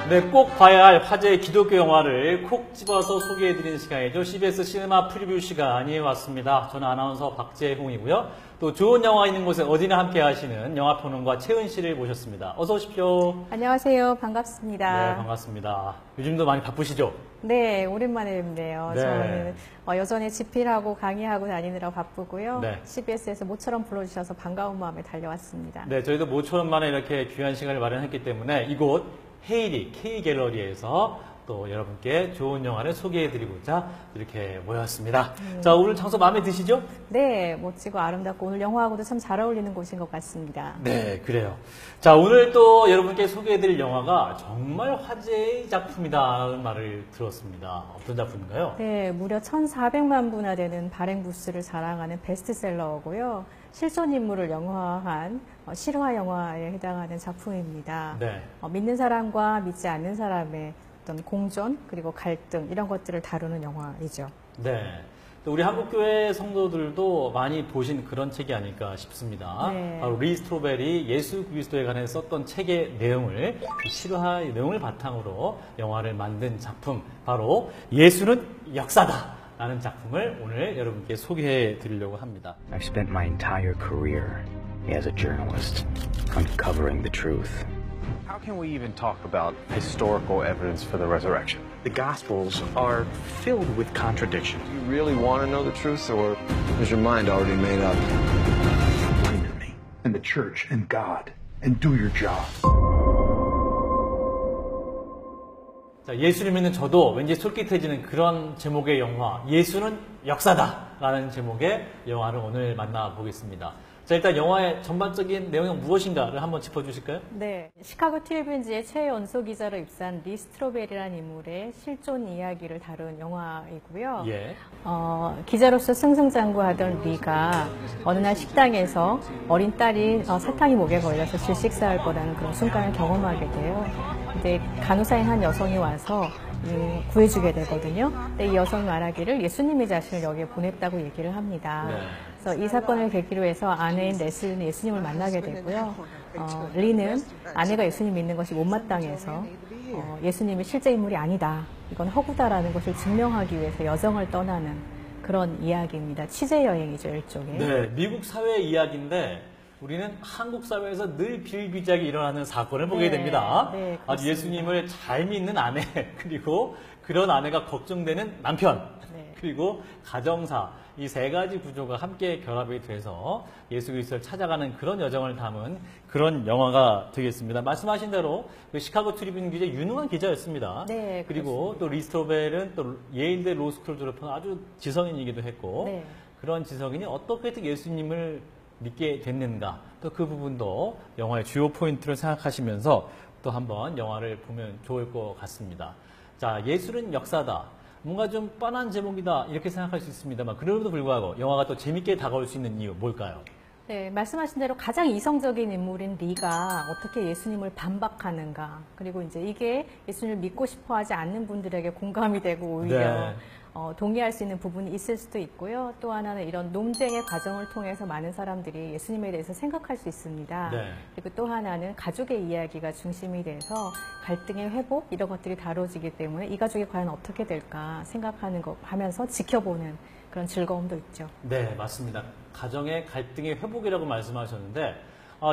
네, 꼭 봐야 할 화제의 기독교 영화를 콕 집어서 소개해드리는 시간이죠. CBS 시네마 프리뷰 시간이 왔습니다. 저는 아나운서 박재홍이고요. 또 좋은 영화 있는 곳에 어디나 함께 하시는 영화평론가 최은 씨를 모셨습니다. 어서 오십시오. 안녕하세요. 반갑습니다. 네, 반갑습니다. 요즘도 많이 바쁘시죠? 네, 오랜만에 뵙네요. 네. 저는 여전히 집필하고 강의하고 다니느라 바쁘고요. 네. CBS에서 모처럼 불러주셔서 반가운 마음에 달려왔습니다. 네, 저희도 모처럼 만에 이렇게 귀한 시간을 마련했기 때문에 이곳 헤이리 K갤러리에서 또 여러분께 좋은 영화를 소개해드리고자 이렇게 모였습니다. 자, 오늘 장소 마음에 드시죠? 네, 멋지고 아름답고 오늘 영화하고도 참 잘 어울리는 곳인 것 같습니다. 네, 그래요. 자, 오늘 또 여러분께 소개해드릴 영화가 정말 화제의 작품이다라는 말을 들었습니다. 어떤 작품인가요? 네, 무려 1,400만 부나 되는 발행 부수를 자랑하는 베스트셀러고요. 실존 인물을 영화화한 실화 영화에 해당하는 작품입니다. 네. 믿는 사람과 믿지 않는 사람의 어떤 공존 그리고 갈등 이런 것들을 다루는 영화이죠. 네. 또 우리 한국교회 성도들도 많이 보신 그런 책이 아닐까 싶습니다. 네. 바로 리 스트로베리 예수 그리스도에 관해서 썼던 책의 내용을 실화 내용을 바탕으로 영화를 만든 작품 바로 예수는 역사다. 라는 작품을 오늘 여러분께 소개해 드리려고 합니다. I've spent my entire career as a journalist uncovering the truth. How can we even talk about historical evidence for the resurrection? The Gospels are filled with contradiction. Do you really want to know the truth, or is your mind already made up? Believe in me and the church and God and do your job. 자, 예수를 믿는 저도 왠지 솔깃해지는 그런 제목의 영화 예수는 역사다 라는 제목의 영화를 오늘 만나보겠습니다. 자, 일단 영화의 전반적인 내용은 무엇인가를 한번 짚어주실까요? 네, 시카고 트리뷴지의 최연소 기자로 입사한 리 스트로베리라는 인물의 실존 이야기를 다룬 영화이고요. 예. 기자로서 승승장구하던 리가 어느 날 식당에서 어린 딸이 사탕이 목에 걸려서 질식사할 거라는 그런 순간을 경험하게 돼요. 근데 간호사인 한 여성이 와서 구해주게 되거든요. 근데 이 여성이 말하기를 예수님이 자신을 여기에 보냈다고 얘기를 합니다. 네. 그래서 이 사건을 계기로 해서 아내인 레슬리는 예수님을 만나게 되고요. 리는 아내가 예수님 믿는 것이 못마땅해서 예수님이 실제 인물이 아니다. 이건 허구다라는 것을 증명하기 위해서 여정을 떠나는 그런 이야기입니다. 취재 여행이죠, 일종의. 네, 미국 사회 이야기인데 우리는 한국 사회에서 늘 비일비재하게 일어나는 사건을 보게 됩니다. 네, 아주 예수님을 잘 믿는 아내, 그리고 그런 아내가 걱정되는 남편, 네. 그리고 가정사, 이 세 가지 구조가 함께 결합이 돼서 예수 그리스도를 찾아가는 그런 여정을 담은 그런 영화가 되겠습니다. 말씀하신 대로 그 시카고 트리뷴 기자 유능한 기자였습니다. 네, 그리고 또 리스트로벨은 또 예일대 로스쿨 졸업한 아주 지성인이기도 했고 네. 그런 지성인이 어떻게 예수님을 믿게 됐는가 또 그 부분도 영화의 주요 포인트를 생각하시면서 또 한번 영화를 보면 좋을 것 같습니다. 자, 예수는 역사다. 뭔가 좀 뻔한 제목이다 이렇게 생각할 수 있습니다만 그럼에도 불구하고 영화가 또 재밌게 다가올 수 있는 이유 뭘까요? 네, 말씀하신 대로 가장 이성적인 인물인 리가 어떻게 예수님을 반박하는가, 그리고 이제 이게 예수님을 믿고 싶어 하지 않는 분들에게 공감이 되고 오히려 네. 동의할 수 있는 부분이 있을 수도 있고요. 또 하나는 이런 논쟁의 과정을 통해서 많은 사람들이 예수님에 대해서 생각할 수 있습니다. 네. 그리고 또 하나는 가족의 이야기가 중심이 돼서 갈등의 회복 이런 것들이 다뤄지기 때문에 이 가족이 과연 어떻게 될까 생각하는 거 하면서 지켜보는 그런 즐거움도 있죠. 네, 맞습니다. 가정의 갈등의 회복이라고 말씀하셨는데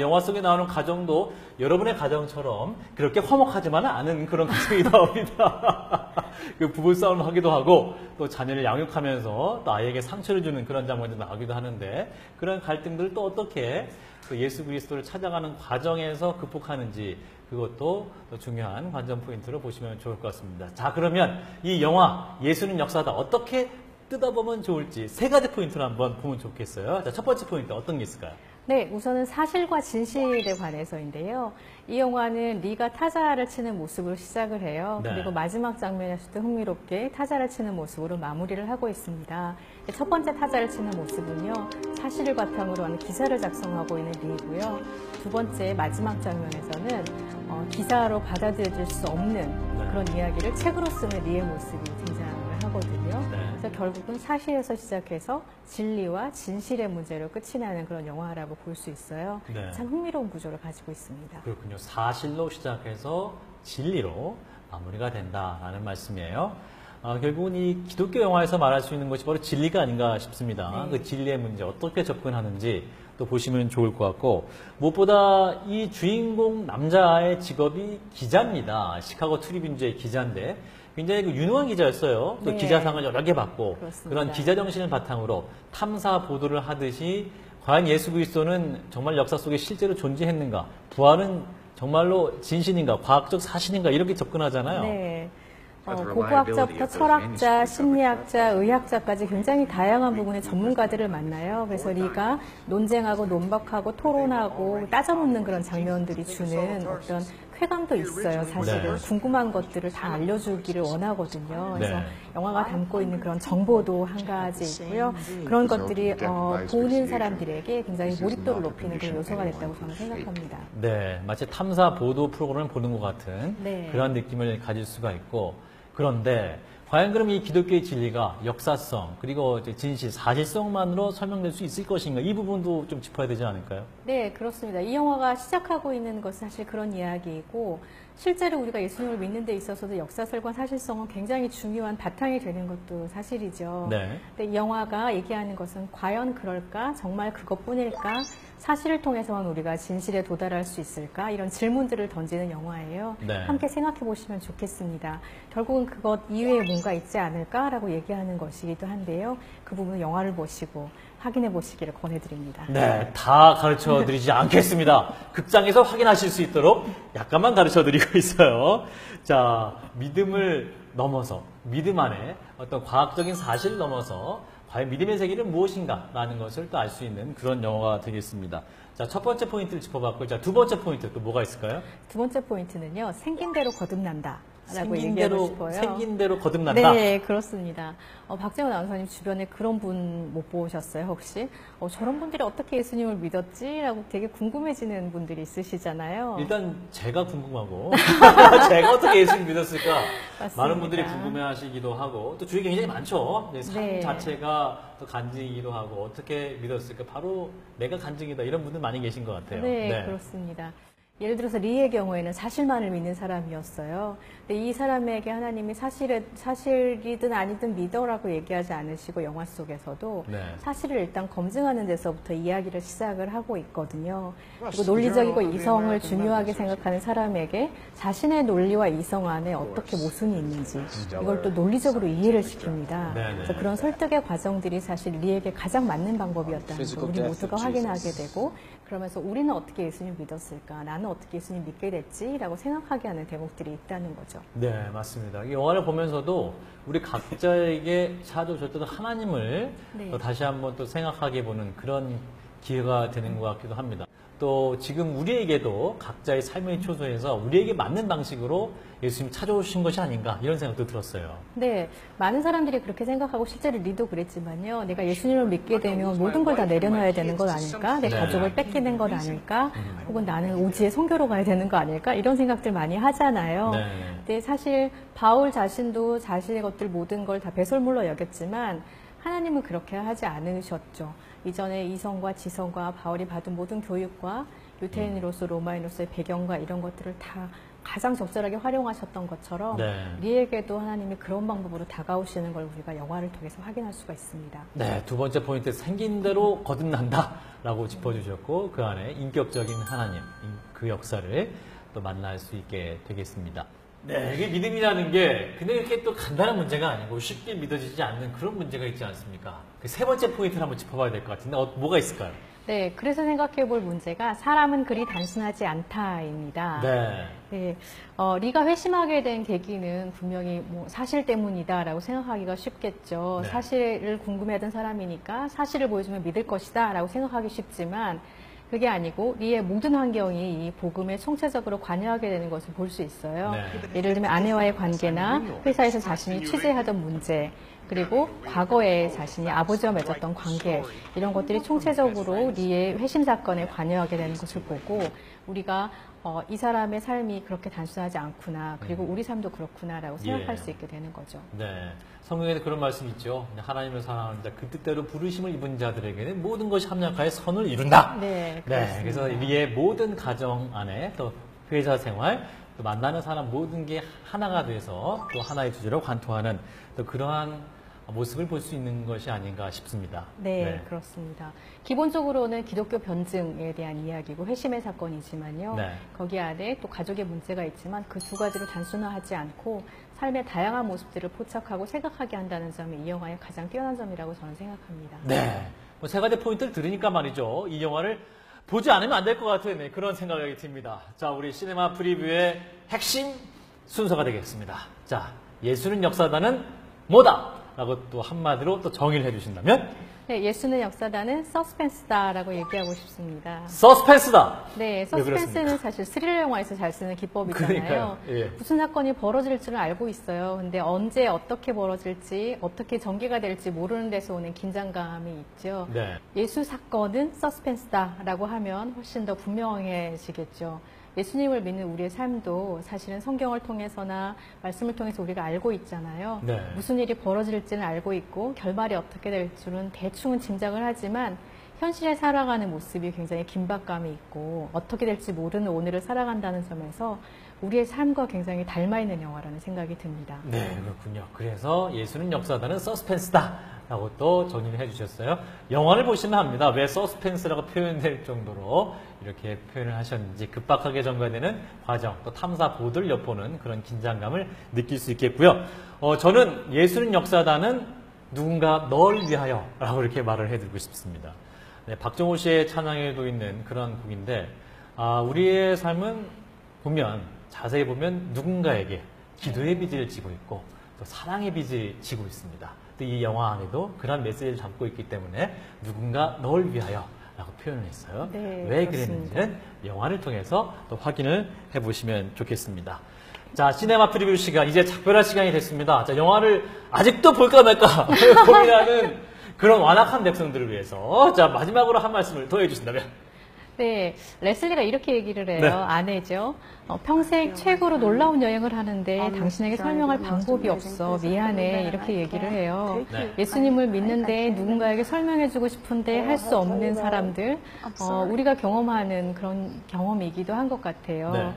영화 속에 나오는 가정도 여러분의 가정처럼 그렇게 화목하지만은 않은 그런 가정이 나옵니다. 그 부부싸움을 하기도 하고 또 자녀를 양육하면서 또 아이에게 상처를 주는 그런 장면도 나오기도 하는데 그런 갈등들을 또 어떻게 또 예수 그리스도를 찾아가는 과정에서 극복하는지 그것도 또 중요한 관전 포인트로 보시면 좋을 것 같습니다. 자, 그러면 이 영화 예수는 역사다 어떻게 뜯어보면 좋을지 세 가지 포인트를 한번 보면 좋겠어요. 자, 첫 번째 포인트 어떤 게 있을까요? 네, 우선은 사실과 진실에 관해서인데요. 이 영화는 리가 타자를 치는 모습으로 시작을 해요. 네. 그리고 마지막 장면에서도 흥미롭게 타자를 치는 모습으로 마무리를 하고 있습니다. 첫 번째 타자를 치는 모습은요, 사실을 바탕으로 하는 기사를 작성하고 있는 리이고요. 두 번째 마지막 장면에서는 기사로 받아들여질 수 없는 그런 이야기를 책으로 쓰는 리의 모습이 등장을 하거든요. 네. 그래서 결국은 사실에서 시작해서 진리와 진실의 문제로 끝이 나는 그런 영화라고 볼 수 있어요. 네. 참 흥미로운 구조를 가지고 있습니다. 그렇군요. 사실로 시작해서 진리로 마무리가 된다라는 말씀이에요. 결국은 이 기독교 영화에서 말할 수 있는 것이 바로 진리가 아닌가 싶습니다. 네. 그 진리의 문제 어떻게 접근하는지 또 보시면 좋을 것 같고, 무엇보다 이 주인공 남자의 직업이 기자입니다. 시카고 트리뷴즈의 기자인데 굉장히 그 유능한 기자였어요. 또 네. 기자상을 여러 개 받고 그렇습니다. 그런 기자 정신을 바탕으로 탐사 보도를 하듯이 과연 예수 그리스도는 정말 역사 속에 실제로 존재했는가, 부활은 정말로 진실인가, 과학적 사실인가 이렇게 접근하잖아요. 네. 고고학자부터 철학자, 심리학자, 의학자까지 굉장히 다양한 부분의 전문가들을 만나요. 그래서 리가 논쟁하고 논박하고 토론하고 따져놓는 그런 장면들이 주는 어떤 쾌감도 있어요. 사실은 네. 궁금한 것들을 다 알려주기를 원하거든요. 그래서 네. 영화가 담고 있는 그런 정보도 한 가지 있고요. 그런 것들이 보는 사람들에게 굉장히 몰입도를 높이는 그런 요소가 됐다고 저는 생각합니다. 네, 마치 탐사 보도 프로그램을 보는 것 같은 네. 그런 느낌을 가질 수가 있고, 그런데 과연 그럼 이 기독교의 진리가 역사성 그리고 이제 진실, 사실성만으로 설명될 수 있을 것인가, 이 부분도 좀 짚어야 되지 않을까요? 네, 그렇습니다. 이 영화가 시작하고 있는 것은 사실 그런 이야기이고, 실제로 우리가 예수님을 믿는 데 있어서도 역사설과 사실성은 굉장히 중요한 바탕이 되는 것도 사실이죠. 네. 근데 이 영화가 얘기하는 것은 과연 그럴까? 정말 그것뿐일까? 사실을 통해서만 우리가 진실에 도달할 수 있을까? 이런 질문들을 던지는 영화예요. 네. 함께 생각해 보시면 좋겠습니다. 결국은 그것 이외에 뭔가 있지 않을까라고 얘기하는 것이기도 한데요. 그 부분은 영화를 보시고 확인해 보시기를 권해드립니다. 네, 다 가르쳐 드리지 않겠습니다. 극장에서 확인하실 수 있도록 약간만 가르쳐 드리고 있어요. 자, 믿음을 넘어서, 믿음 안에 어떤 과학적인 사실을 넘어서 과연 믿음의 세계는 무엇인가라는 것을 또 알 수 있는 그런 영화가 되겠습니다. 자, 첫 번째 포인트를 짚어봤고, 자, 두 번째 포인트 또 뭐가 있을까요? 두 번째 포인트는요, 생긴 대로 거듭난다. 라고 생긴 얘기하고 대로, 싶어요. 생긴 대로 거듭난다. 네, 그렇습니다. 박재원 아나운서님 주변에 그런 분 못 보셨어요, 혹시? 저런 분들이 어떻게 예수님을 믿었지? 라고 되게 궁금해지는 분들이 있으시잖아요. 일단 제가 궁금하고 제가 어떻게 예수를 믿었을까 맞습니다. 많은 분들이 궁금해하시기도 하고 또 주위에 굉장히 많죠. 삶 네. 자체가 또 간증이기도 하고 어떻게 믿었을까, 바로 내가 간증이다, 이런 분들 많이 계신 것 같아요. 네, 그렇습니다. 예를 들어서 리의 경우에는 사실만을 믿는 사람이었어요. 근데 이 사람에게 하나님이 사실이든 아니든 믿어라고 얘기하지 않으시고 영화 속에서도 네. 사실을 일단 검증하는 데서부터 이야기를 시작을 하고 있거든요. 그리고 논리적이고 이성을 중요하게 생각하는 사람에게 자신의 논리와 이성 안에 어떻게 모순이 있는지 이걸 또 논리적으로 이해를 시킵니다. 네, 네. 그래서 그런 설득의 과정들이 사실 리에게 가장 맞는 방법이었다는 걸 우리 모두가 확인하게 되고, 그러면서 우리는 어떻게 예수님 믿었을까? 나는 어떻게 예수님 믿게 됐지? 라고 생각하게 하는 대목들이 있다는 거죠. 네, 맞습니다. 이 영화를 보면서도 우리 각자에게 찾아오셨던 하나님을 네. 또 다시 한번 또 생각하게 보는 그런 기회가 되는 것 같기도 합니다. 또 지금 우리에게도 각자의 삶의 초소에서 우리에게 맞는 방식으로 예수님이 찾아오신 것이 아닌가, 이런 생각도 들었어요. 네, 많은 사람들이 그렇게 생각하고 실제로 리도 그랬지만요. 내가 예수님을 믿게 되면 모든 걸 다 내려놔야 되는 것 아닐까? 내 네. 가족을 뺏기는 것 아닐까? 혹은 나는 오지에 선교로 가야 되는 거 아닐까? 이런 생각들 많이 하잖아요. 네. 근데 사실 바울 자신도 자신의 것들 모든 걸 다 배설물로 여겼지만 하나님은 그렇게 하지 않으셨죠. 이전에 이성과 지성과 바울이 받은 모든 교육과 유태인으로서 로마인으로서의 배경과 이런 것들을 다 가장 적절하게 활용하셨던 것처럼 네. 리에게도 하나님이 그런 방법으로 다가오시는 걸 우리가 영화를 통해서 확인할 수가 있습니다. 네, 두 번째 포인트, 생긴 대로 거듭난다라고 짚어주셨고, 그 안에 인격적인 하나님, 그 역사를 또 만날 수 있게 되겠습니다. 네, 이게 믿음이라는 게 그냥 이렇게 또 간단한 문제가 아니고 쉽게 믿어지지 않는 그런 문제가 있지 않습니까? 그 세 번째 포인트를 한번 짚어봐야 될 것 같은데, 뭐가 있을까요? 네, 그래서 생각해 볼 문제가 사람은 그리 단순하지 않다입니다. 네. 네, 리가 회심하게 된 계기는 분명히 뭐 사실 때문이다라고 생각하기가 쉽겠죠. 네. 사실을 궁금해하던 사람이니까 사실을 보여주면 믿을 것이다라고 생각하기 쉽지만 그게 아니고 리의 모든 환경이 이 복음에 총체적으로 관여하게 되는 것을 볼 수 있어요. 네. 예를 들면 아내와의 관계나 회사에서 자신이 취재하던 문제, 그리고 과거에 자신이 아버지와 맺었던 관계, 이런 것들이 총체적으로 리의 회심 사건에 관여하게 되는 것을 보고 우리가 이 사람의 삶이 그렇게 단순하지 않구나, 그리고 우리 삶도 그렇구나라고 생각할 수 있게 되는 거죠. 네. 성경에도 그런 말씀이 있죠. 하나님을 사랑하는 자, 그 뜻대로 부르심을 입은 자들에게는 모든 것이 합력하여 선을 이룬다. 네, 네. 그래서 리의 모든 가정 안에 또 회사 생활, 또 만나는 사람 모든 게 하나가 돼서 또 하나의 주제로 관통하는 또 그러한 모습을 볼 수 있는 것이 아닌가 싶습니다. 네, 그렇습니다. 기본적으로는 기독교 변증에 대한 이야기고 회심의 사건이지만요. 네. 거기 안에 또 가족의 문제가 있지만 그 두 가지를 단순화하지 않고 삶의 다양한 모습들을 포착하고 생각하게 한다는 점이 이 영화의 가장 뛰어난 점이라고 저는 생각합니다. 네. 뭐 세 가지 포인트를 들으니까 말이죠. 이 영화를 보지 않으면 안 될 것 같은 그런 생각이 듭니다. 자, 우리 시네마 프리뷰의 핵심 순서가 되겠습니다. 자, 예수는 역사다는 뭐다? 라고 또 한마디로 또 정의를 해주신다면? 네, 예수는 역사다는 서스펜스다라고 얘기하고 싶습니다. 서스펜스다! 네, 왜 서스펜스는 그렇습니까? 사실 스릴러 영화에서 잘 쓰는 기법이잖아요. 그러니까요. 예. 무슨 사건이 벌어질 줄은 알고 있어요. 근데 언제 어떻게 벌어질지, 어떻게 전개가 될지 모르는 데서 오는 긴장감이 있죠. 네. 예수 사건은 서스펜스다라고 하면 훨씬 더 분명해지겠죠. 예수님을 믿는 우리의 삶도 사실은 성경을 통해서나 말씀을 통해서 우리가 알고 있잖아요. 네. 무슨 일이 벌어질지는 알고 있고 결말이 어떻게 될 줄은 대충은 짐작을 하지만 현실에 살아가는 모습이 굉장히 긴박감이 있고 어떻게 될지 모르는 오늘을 살아간다는 점에서 우리의 삶과 굉장히 닮아있는 영화라는 생각이 듭니다. 네, 그렇군요. 그래서 예수는 역사다는 서스펜스다 라고 또 정의를 해주셨어요. 영화를 보시면 합니다. 왜 서스펜스라고 표현될 정도로 이렇게 표현을 하셨는지 급박하게 전개되는 과정, 또 탐사 보도를 엿보는 그런 긴장감을 느낄 수 있겠고요. 저는 예수는 역사다는 누군가 널 위하여 라고 이렇게 말을 해드리고 싶습니다. 네, 박정호 씨의 찬양에도 있는 그런 곡인데 우리의 삶은 자세히 보면 누군가에게 기도의 빚을 지고 있고 또 사랑의 빚을 지고 있습니다. 또 이 영화 안에도 그런 메시지를 담고 있기 때문에 누군가 널 위하여 라고 표현을 했어요. 네, 왜 그렇습니다. 그랬는지는 영화를 통해서 또 확인을 해보시면 좋겠습니다. 자, 시네마 프리뷰 시간, 이제 작별할 시간이 됐습니다. 자, 영화를 아직도 볼까 말까 고민하는 그런 완악한 백성들을 위해서 자, 마지막으로 한 말씀을 더 해주신다면. 네, 레슬리가 이렇게 얘기를 해요. 네. 아내죠. 평생 최고로 놀라운 여행을 하는데 당신에게 설명할 방법이 없어. 미안해. 이렇게 얘기를 해요. 네. 예수님을 믿는데 누군가에게 설명해주고 싶은데 할 수 없는 사람들, 우리가 경험하는 그런 경험이기도 한 것 같아요. 네.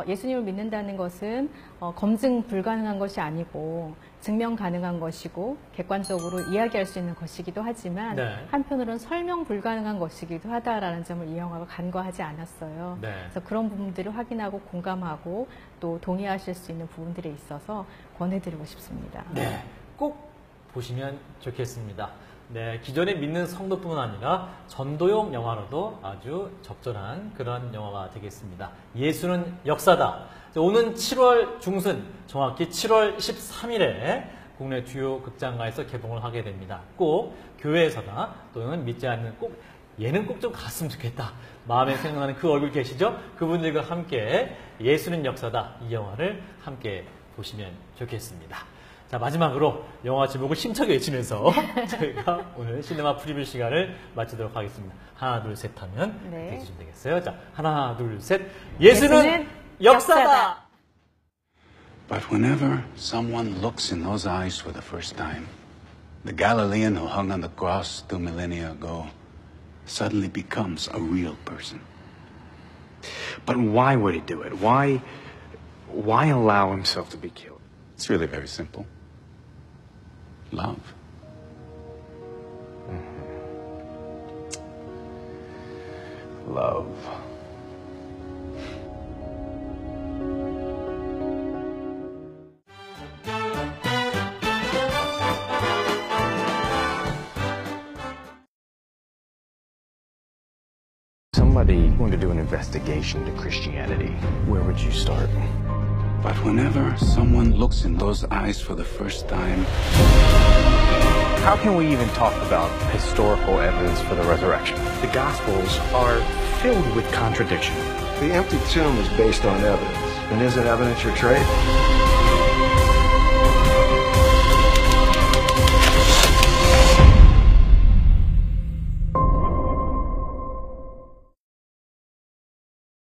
예수님을 믿는다는 것은 검증 불가능한 것이 아니고 증명 가능한 것이고 객관적으로 이야기할 수 있는 것이기도 하지만 네. 한편으로는 설명 불가능한 것이기도 하다라는 점을 이 영화가 간과하지 않았어요. 네. 그래서 그런 부분들을 확인하고 공감하고 또 동의하실 수 있는 부분들에 있어서 권해드리고 싶습니다. 네, 꼭 보시면 좋겠습니다. 네, 기존에 믿는 성도뿐만 아니라 전도용 영화로도 아주 적절한 그런 영화가 되겠습니다. 예수는 역사다. 오는 7월 중순, 정확히 7월 13일에 국내 주요 극장가에서 개봉을 하게 됩니다. 꼭 교회에서나 또는 믿지 않는 얘는 꼭 좀 갔으면 좋겠다. 마음에 생각나는 그 얼굴 계시죠? 그분들과 함께 예수는 역사다. 이 영화를 함께 보시면 좋겠습니다. 자, 마지막으로 영화 제목을 힘차게 외치면서 저희가 오늘 시네마 프리뷰 시간을 마치도록 하겠습니다. 하나, 둘, 셋 하면 네. 해주시면 되겠어요. 자, 하나, 둘, 셋. 예수는 역사다! But whenever someone looks in those eyes for the first time, the Galilean who hung on the cross 2 millennia ago suddenly becomes a real person. But why would he do it? Why allow himself to be killed? It's really very simple. Love. Love. Somebody going to do an investigation into Christianity. Where would you start? But whenever someone looks in those eyes for the first time, How can we even talk about historical evidence for the resurrection? The Gospels are filled with contradiction. The empty tomb is based on evidence. And isn't evidence your trade?